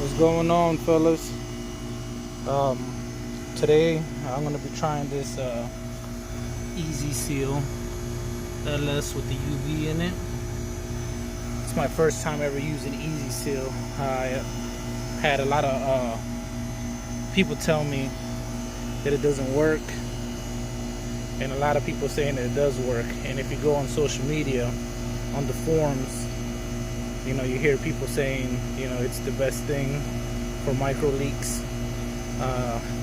What's going on, fellas? Today I'm gonna be trying this Easyseal LS with the UV in it. It's my first time ever using Easyseal. I had a lot of people tell me that it doesn't work, and a lot of people saying that it does work. And if you go on social media, on the forums, you know, you hear people saying, you know, it's the best thing for micro leaks.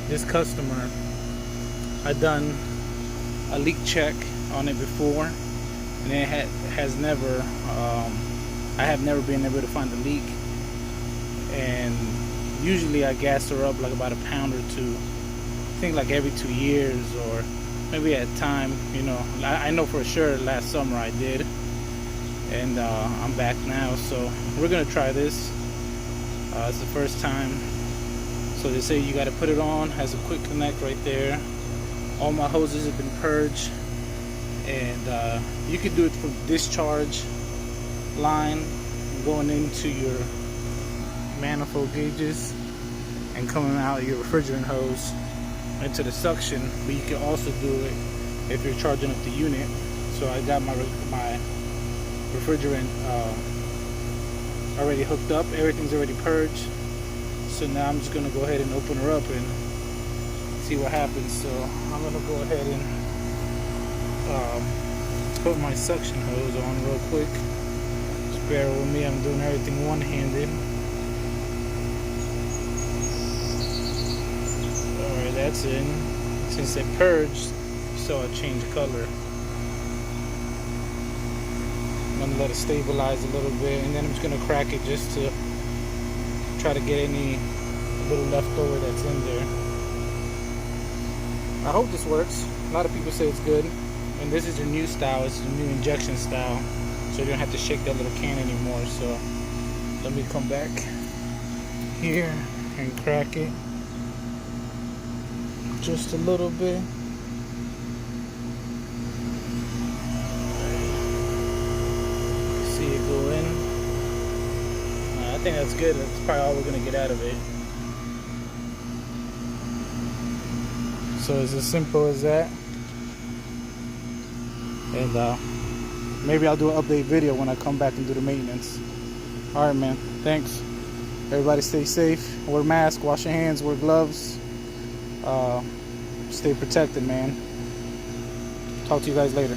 This customer, I've done a leak check on it before, and it has never, I have never been able to find a leak. And usually I gas her up like about a pound or two. I think like every 2 years, or maybe at time, you know. I know for sure last summer I did. And I'm back now, so we're gonna try this. It's the first time. So they say you got to put it on, has a quick connect right there. All my hoses have been purged, and you can do it from discharge line going into your manifold gauges and coming out your refrigerant hose into the suction. But you can also do it if you're charging up the unit. So I got my refrigerant already hooked up. Everything's already purged. So now I'm just gonna go ahead and open her up and see what happens. So I'm gonna go ahead and put my suction hose on real quick. Just bear with me, I'm doing everything one-handed. Alright, that's in. Since it purged, you saw it change color. I'm gonna let it stabilize a little bit, and then I'm just gonna crack it just to try to get any little leftover that's in there. I hope this works. A lot of people say it's good, and this is a new style. It's a new injection style, so you don't have to shake that little can anymore. So let me come back here and crack it just a little bit. See it go in. I think that's good. That's probably all we're gonna get out of it. So it's as simple as that. And maybe I'll do an update video when I come back and do the maintenance. All right, man. Thanks. Everybody stay safe. Wear masks. Wash your hands. Wear gloves. Stay protected, man. Talk to you guys later.